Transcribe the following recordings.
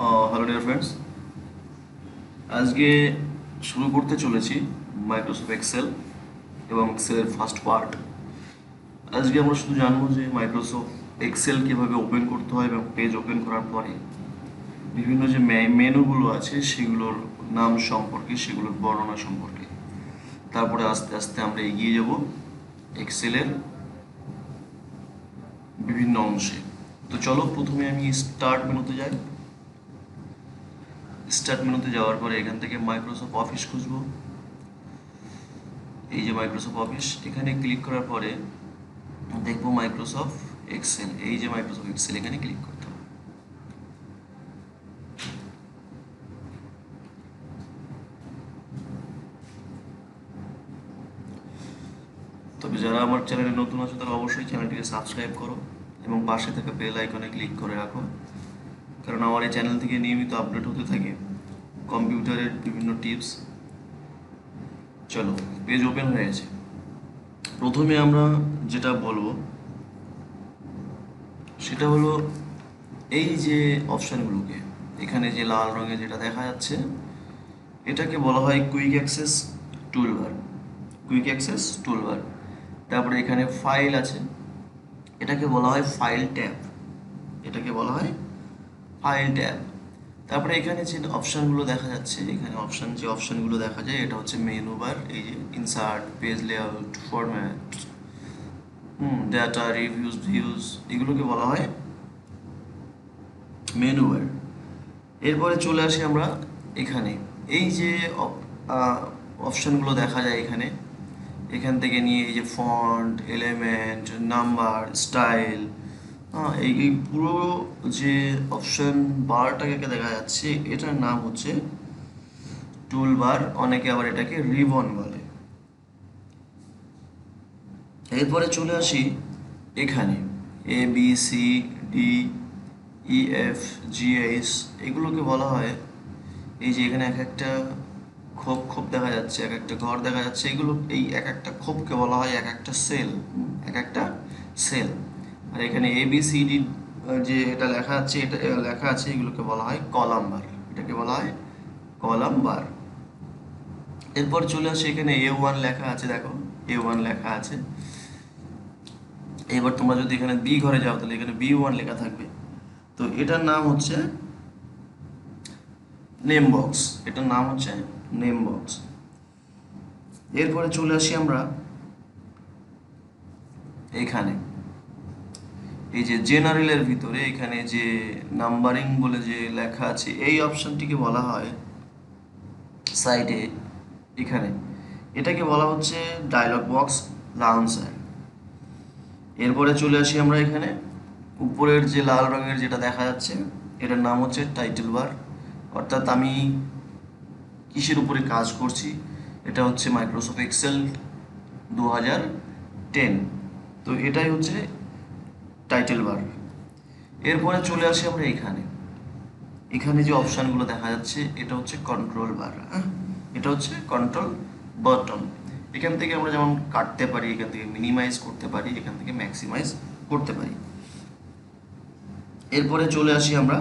Hello dear friends, আজকে শুরু করতে চলেছি মাইক্রোসফট এক্সেল এবং এক্সেলের ফার্স্ট পার্ট। আজকে আমরা শুধু জানবো যে মাইক্রোসফট এক্সেল কীভাবে ওপেন করতে হয় এবং পেজ ওপেন করার পরে বিভিন্ন যে মেনুগুলো আছে সেগুলোর নাম সম্পর্কে, সেগুলোর বর্ণনা সম্পর্কে। তারপরে আস্তে আস্তে আমরা এগিয়ে যাব এক্সেলের বিভিন্ন অংশে। তো চলো, প্রথমে আমি স্টার্ট মেনুতে যাই। স্টার্ট মেনুতে যাওয়ার পরে এখান থেকে মাইক্রোসফট অফিস খুঁজবো। এই যে মাইক্রোসফট অফিস, এখানে ক্লিক করার পরে দেখবো মাইক্রোসফট এক্সেল। এই যে মাইক্রোসফট এক্সেল, এখানে ক্লিক করতে হবে। তবে যারা আমার চ্যানেলে নতুন আছে তারা অবশ্যই চ্যানেলটিকে সাবস্ক্রাইব করো এবং পাশে থাকা বেল আইকনে ক্লিক করে রাখো, কারণ আমার এই চ্যানেল থেকে নিয়মিত আপডেট হতে থাকে কম্পিউটারের বিভিন্ন টিপস। চলো, পেজ ওপেন হয়ে গেছে। প্রথমে আমরা যেটা বলবো সেটা হলো এই যে অপশানগুলোকে, এখানে যে লাল রঙে যেটা দেখা যাচ্ছে এটাকে বলা হয় quick access toolbar. Quick access toolbar. তারপরে এখানে ফাইল আছে, এটাকে বলা হয় ফাইল ট্যাব। এটাকে বলা হয় ফাইল ট্যাব। তারপরে এখানে যে অপশানগুলো দেখা যাচ্ছে, এখানে যে অপশানগুলো দেখা যায় এটা হচ্ছে মেনু বার। এই যে insert, page layout, format, data, reviews, views, এগুলোকে বলা হয় মেনু বার। এরপরে চলে আসি আমরা এখানে। এই যে অপশানগুলো দেখা যায় এখানে, এখান থেকে নিয়ে এই যে ফন্ট, এলিমেন্ট, নাম্বার, স্টাইল, এই পুরো যে অপশন বারটাকে দেখা যাচ্ছে এটার নাম হচ্ছে টুল বার। অনেকে আবার এটাকে রিবন বলে। এরপরে চলে আসি এখানে A B C D E F G H, এগুলোকে বলা হয়, এই যে এখানে এক একটা খোপ খোপ দেখা যাচ্ছে, এক একটা ঘর দেখা যাচ্ছে, এগুলো এই এক একটা খোপকে বলা হয় এক একটা সেল। এক একটা সেল। আর এখানে এ বি সি ডি যে এটা লেখা আছে, এটা লেখা আছে, এগুলোকে বলা হয় কলাম বার। এটাকে বলা হয় কলাম বার। এরপর চলে আসে এখানে A1 লেখা আছে, দেখো A1 লেখা আছে। এবার তোমরা যদি এখানে বি ঘরে যাও তাহলে এখানে B1 লেখা থাকবে। তো এটার নাম হচ্ছে নেম বক্স। এটার নাম হচ্ছে নেম বক্স। এরপরে চলে আসি আমরা এখানে, এই যে জেনারেলের ভিতরে এখানে যে নাম্বারিং বলে যে লেখা আছে, এই অপশনটিকে বলা হয় সাইডে এখানে, এটাকে বলা হচ্ছে ডায়লগ বক্স লাউঞ্জার। এরপরে চলে আসি আমরা এখানে, উপরের যে লাল রঙের যেটা দেখা যাচ্ছে এটার নাম হচ্ছে টাইটেল বার। অর্থাৎ আমি কিসের উপরে কাজ করছি, এটা হচ্ছে মাইক্রোসফট এক্সেল 2010। তো এটাই হচ্ছে টাইটেল বার। এরপরে চলে আসি আমরা এখানে, এখানে যে অপশানগুলো দেখা যাচ্ছে এটা হচ্ছে কন্ট্রোল বার। এটা হচ্ছে কন্ট্রোল বাটন। এখান থেকে আমরা যেমন কাটতে পারি, এখান থেকে মিনিমাইজ করতে পারি, এখান থেকে ম্যাক্সিমাইজ করতে পারি। এরপরে চলে আসি আমরা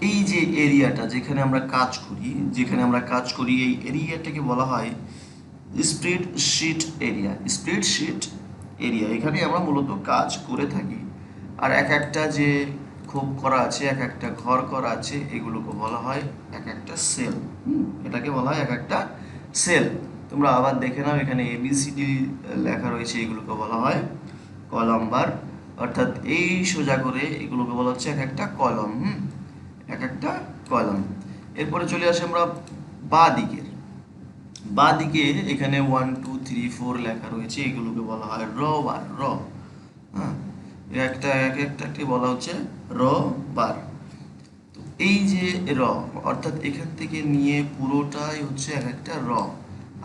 এই যে এরিয়াটা যেখানে আমরা কাজ করি, এই এরিয়াটাকে বলা হয় স্প্রেডশিট এরিয়া। স্প্রেডশিট এরিয়া, এখানে আমরা মূলত কাজ করে থাকি। আর এক একটা যে খোপ করা আছে, এক একটা ঘর করা আছে, এগুলোকে বলা হয় এক একটা সেল। এটাকে বলা হয় এক একটা সেল। তোমরা আবার দেখে নাও, এখানে ABCD লেখা রয়েছে, এগুলোকে বলা হয় কলাম বার। অর্থাৎ এই সোজা করে এগুলোকে বলা হচ্ছে এক একটা কলম। এক একটা কলম। এরপরে চলে আসি আমরা বাঁ দিকে এখানে 1 2 3 4 লেখা রয়েছে, এগুলোকে বলা হয় র বার। হ্যাঁ, এক একটাকে বলা হচ্ছে র বার। তো এই যে র, অর্থাৎ এখান থেকে নিয়ে পুরোটাই হচ্ছে এক একটা র।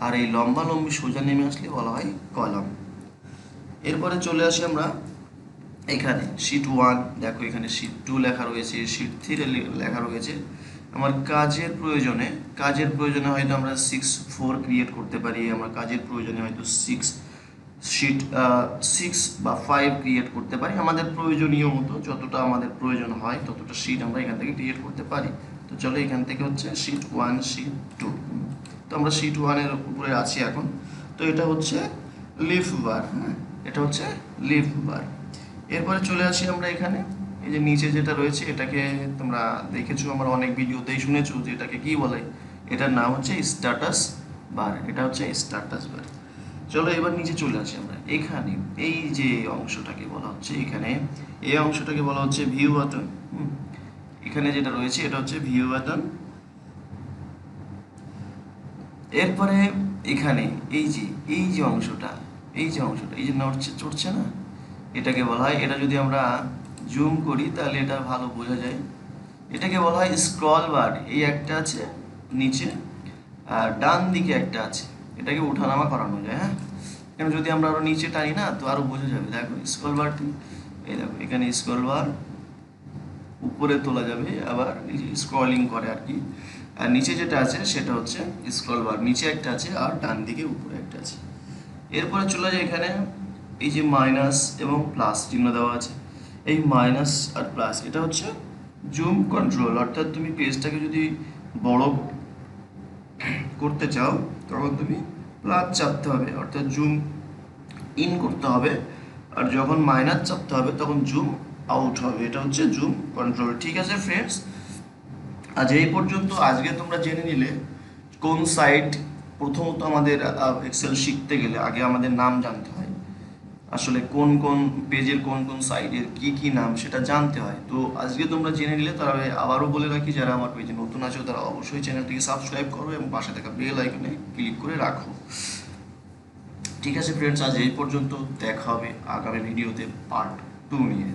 আর এই লম্বা লম্বি সোজা নেমে আসলে বলা হয় কলাম। এরপরে চলে আসি আমরা এখানে শিট 1, দেখো এখানে শিট 2 লেখা রয়েছে, শিট 3 লেখা রয়েছে। আমার কাজের প্রয়োজনে হয়তো আমরা 6 4 ক্রিয়েট করতে পারি, আমার কাজের প্রয়োজনে হয়তো 6 শিট 6 বা 5 ক্রিয়েট করতে পারি আমাদের প্রয়োজনীয় মতো, যতটা আমাদের প্রয়োজন হয় ততটা শিট আমরা এখান থেকে ক্রিয়েট করতে পারি। তো চলো এখান থেকে হচ্ছে শিট 1, শিট 2। তো আমরা শিট 1-এর উপরে আছি এখন। তো এটা হচ্ছে লিফ বার, হ্যাঁ, এটা হচ্ছে লিফ বার। এরপরে চলে আসি আমরা এখানে, এই যে নিচে যেটা রয়েছে এটাকে তোমরা দেখেছো আমার অনেক ভিডিওতেই শুনেছো যে এটাকে কি বলে, এটার নাম হচ্ছে স্ট্যাটাস বার, এটা হচ্ছে স্ট্যাটাস বার। চলো এবার নিচে চলে আসি আমরা, এখানে এই যে অংশটাকে বলা হচ্ছে, এখানে এই অংশটাকে বলা হচ্ছে ভিউ বাটন। এখানে যেটা রয়েছে এটা হচ্ছে ভিউ বাটন। এরপরে এখানে এই যে অংশটা, এই যে নড়ছে চড়ছে না, এটাকে বলা হয়, এটা যদি আমরা জুম করি তাহলে এটা ভালো বোঝা যায়, এটাকে বলা হয় স্ক্রল বার। এই একটা আছে নিচে, আর ডান দিকে একটা আছে, এটাকে ওঠানামা করানো যায়, হ্যাঁ। কেন যদি আমরা আরো নিচে টানি না তো আরো বোঝা যাবে। দেখো স্ক্রল বারটি, এই দেখো এখানে স্ক্রল বার উপরে তোলা যাবে, আবার স্ক্রলিং করে আর কি। আর নিচে যেটা আছে সেটা হচ্ছে স্ক্রল বার, নিচে একটা আছে আর ডান দিকে উপরে একটা আছে। এরপরে চলে যায় এখানে এই যে মাইনাস এবং প্লাস চিহ্ন দেওয়া আছে, এই মাইনাস আর প্লাস এটা হচ্ছে জুম কন্ট্রোল, অর্থাৎ তুমি পেজটাকে যদি বড় করতে চাও তখন তুমি প্লাস চাপতে হবে, অর্থাৎ জুম ইন করতে হবে, আর যখন মাইনাস চাপতে হবে তখন জুম আউট হবে, এটা হচ্ছে জুম কন্ট্রোল। ঠিক আছে ফ্রেন্ডস, আজ এই পর্যন্ত। আজকে তোমরা জেনে নিলে কোন সাইট, প্রথমত আমাদের এক্সেল শিখতে গেলে আগে আমাদের নাম জানতে হয়, আসলে কোন কোন পেজের কোন কোন সাইটের কি কি নাম সেটা জানতে হয়। তো আজকে তোমরা জেনে নিলে, তবে আবারও বলে রাখি যারা আমার পেজে নতুন আছো তারা অবশ্যই চ্যানেলটিকে সাবস্ক্রাইব করো এবং পাশে থাকা বেল আইকনে ক্লিক করে রাখো। ঠিক আছে ফ্রেন্ডস, আজ এই পর্যন্ত, দেখা হবে আগামী ভিডিওতে পার্ট 2 নিয়ে।